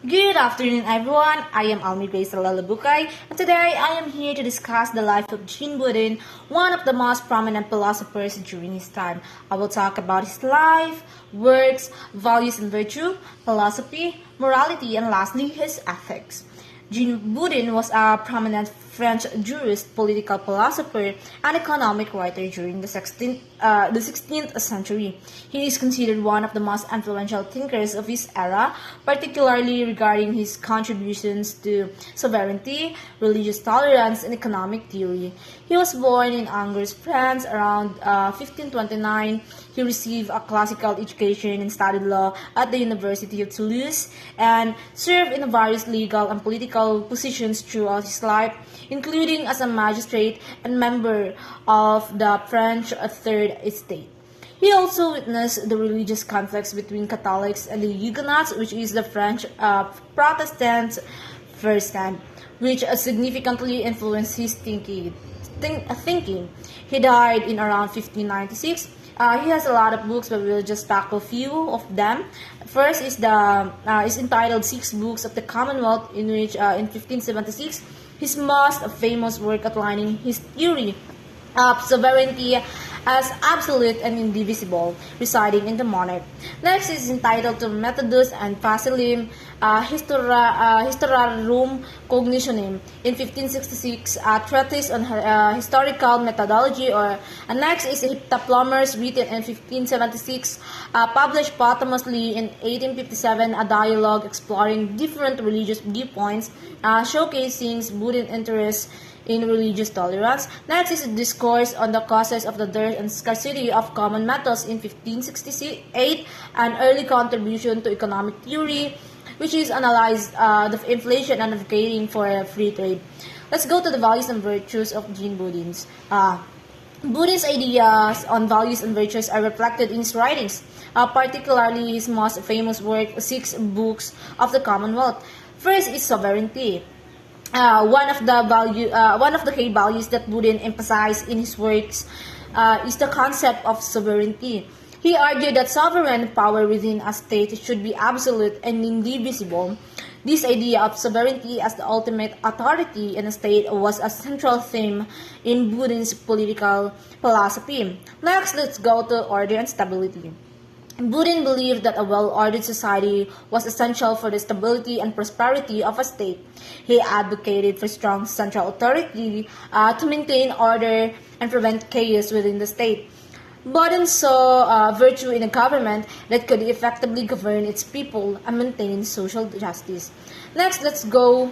Good afternoon, everyone. I am Almi Grace Bukay, and today I am here to discuss the life of Jean Boudin, one of the most prominent philosophers during his time. I will talk about his life, works, values and virtue, philosophy, morality, and lastly, his ethics. Jean Boudin was a prominent French jurist, political philosopher, and economic writer during the 16th century. He is considered one of the most influential thinkers of his era, particularly regarding his contributions to sovereignty, religious tolerance, and economic theory. He was born in Angers, France around 1529. He received a classical education and studied law at the University of Toulouse and served in various legal and political positions throughout his life, including as a magistrate and member of the French Third Estate. He also witnessed the religious conflicts between Catholics and the Huguenots, which is the French Protestants firsthand, which significantly influenced his thinking. He died in around 1596. He has a lot of books, but we'll just tackle a few of them. First is entitled Six Books of the Commonwealth, in which in 1576 his most famous work outlining his theory of sovereignty as absolute and indivisible, residing in the monarch. Next is entitled to Methodus and Facilim Historiarum Cognitionem in 1566, a treatise on historical methodology. Next is Heptaplomers, written in 1576, published posthumously in 1857, a dialogue exploring different religious viewpoints, showcasing Buddhist interests in religious tolerance. Next is a discourse on the causes of the dearth and scarcity of common metals in 1568, an early contribution to economic theory, which is analyzed the inflation and advocating for free trade. Let's go to the values and virtues of Jean Boudin's. Buddhist ideas on values and virtues are reflected in his writings, particularly his most famous work, Six Books of the Commonwealth. First is sovereignty. One of the key values that Boudin emphasized in his works is the concept of sovereignty. He argued that sovereign power within a state should be absolute and indivisible. This idea of sovereignty as the ultimate authority in a state was a central theme in Boudin's political philosophy. Next, let's go to order and stability. Boudin believed that a well-ordered society was essential for the stability and prosperity of a state. He advocated for strong central authority to maintain order and prevent chaos within the state. Boudin saw virtue in a government that could effectively govern its people and maintain social justice. Next, let's go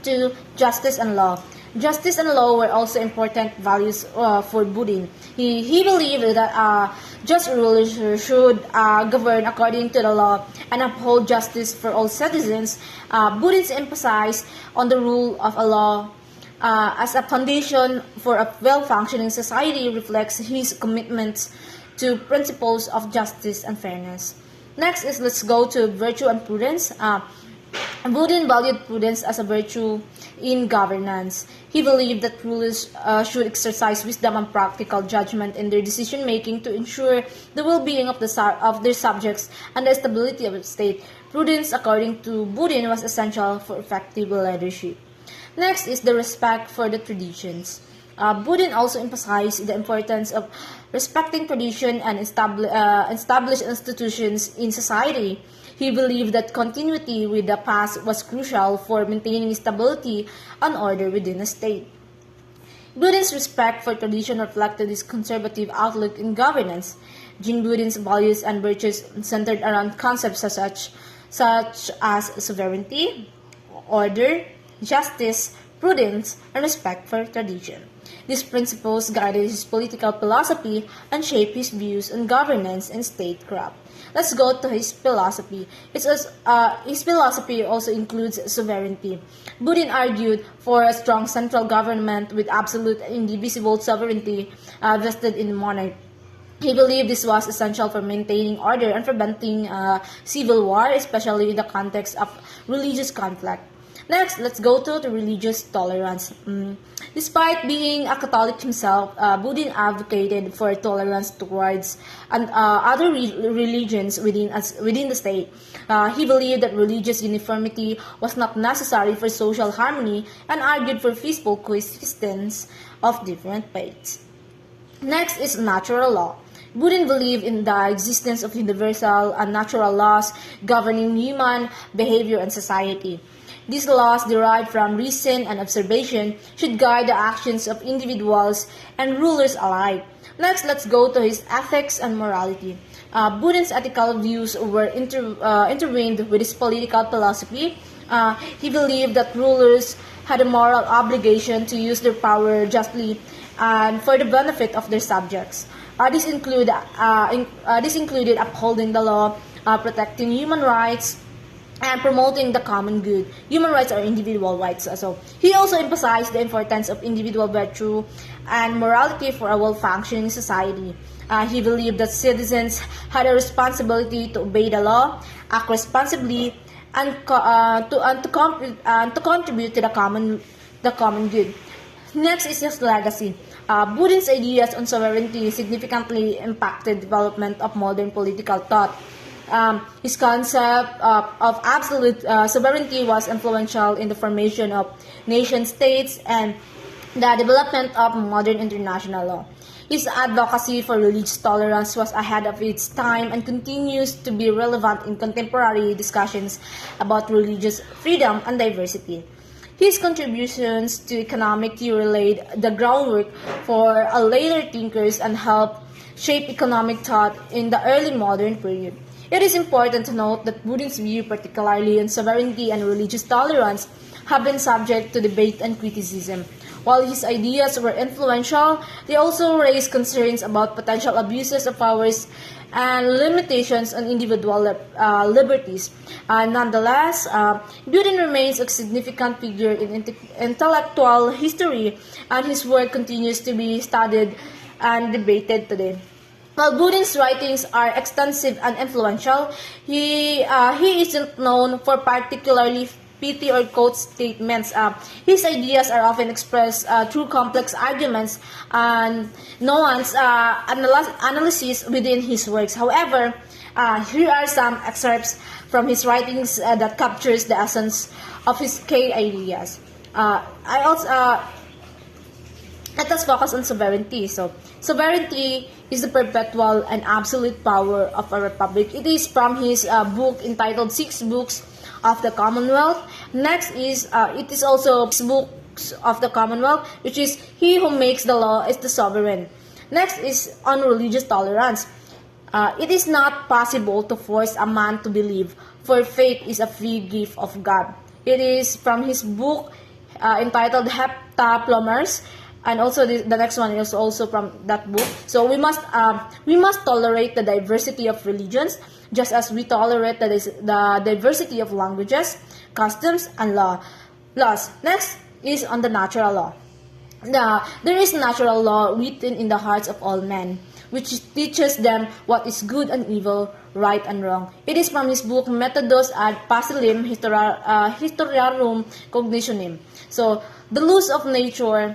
to justice and law. Justice and law were also important values for Boudin. He believed that just rulers should govern according to the law and uphold justice for all citizens. Boudin's emphasis on the rule of a law as a foundation for a well-functioning society reflects his commitment to principles of justice and fairness. Next is let's go to virtue and prudence. Boudin valued prudence as a virtue in governance. He believed that rulers should exercise wisdom and practical judgment in their decision-making to ensure the well-being of their subjects and the stability of the state. Prudence, according to Boudin, was essential for effective leadership. Next is the respect for the traditions. Boudin also emphasized the importance of respecting tradition and established institutions in society. He believed that continuity with the past was crucial for maintaining stability and order within a state. Boudin's respect for tradition reflected his conservative outlook in governance. Jean Boudin's values and virtues centered around concepts such as sovereignty, order, justice, prudence, and respect for tradition. These principles guided his political philosophy and shaped his views on governance and statecraft. Let's go to his philosophy. His philosophy also includes sovereignty. Boudin argued for a strong central government with absolute and indivisible sovereignty vested in the monarch. He believed this was essential for maintaining order and preventing civil war, especially in the context of religious conflict. Next, let's go to the religious tolerance. Despite being a Catholic himself, BODIN advocated for tolerance towards other religions within the state. He believed that religious uniformity was not necessary for social harmony and argued for peaceful coexistence of different faiths. Next is natural law. BODIN believed in the existence of universal and natural laws governing human behavior and society. These laws, derived from reason and observation, should guide the actions of individuals and rulers alike. Next, let's go to his ethics and morality. BODIN's ethical views were intertwined with his political philosophy. He believed that rulers had a moral obligation to use their power justly and for the benefit of their subjects. This included upholding the law, protecting human rights, and promoting the common good. Human rights are individual rights. So he also emphasized the importance of individual virtue and morality for a well-functioning society. He believed that citizens had a responsibility to obey the law, act responsibly, and to contribute to the common good. Next is his legacy. BODIN's ideas on sovereignty significantly impacted development of modern political thought. His concept of absolute sovereignty was influential in the formation of nation-states and the development of modern international law. His advocacy for religious tolerance was ahead of its time and continues to be relevant in contemporary discussions about religious freedom and diversity. His contributions to economic theory laid the groundwork for later thinkers and helped shape economic thought in the early modern period. It is important to note that BODIN's view, particularly on sovereignty and religious tolerance, have been subject to debate and criticism. While his ideas were influential, they also raised concerns about potential abuses of powers and limitations on individual liberties. Nonetheless, BODIN remains a significant figure in intellectual history, and his work continues to be studied and debated today. While BODIN's writings are extensive and influential, he isn't known for particularly pithy or quote statements. His ideas are often expressed through complex arguments and nuanced analysis within his works. However, here are some excerpts from his writings that captures the essence of his key ideas. Let us focus on sovereignty. So, sovereignty is the perpetual and absolute power of a republic. It is from his book entitled Six Books of the Commonwealth. Next is, it is also Six Books of the Commonwealth, which is He who makes the law is the sovereign. Next is on religious tolerance. It is not possible to force a man to believe, for faith is a free gift of God. It is from his book entitled Heptapolymer's, and also the next one is also from that book. So we must tolerate the diversity of religions, just as we tolerate the diversity of languages, customs, and laws. Next is on the natural law. There is natural law written in the hearts of all men, which teaches them what is good and evil, right and wrong. It is from his book Methodos ad Facilim Historiarum Cognitionem. So the laws of nature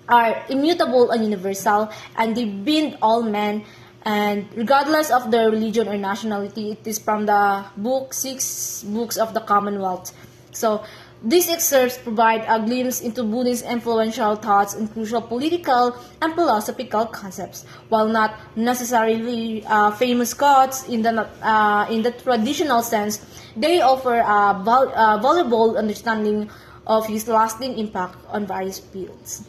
are immutable and universal, and they bind all men, and regardless of their religion or nationality. It is from the book Six Books of the Commonwealth. So these excerpts provide a glimpse into BODIN's influential thoughts and crucial political and philosophical concepts. While not necessarily famous quotes in the traditional sense, they offer a valuable understanding of his lasting impact on various fields.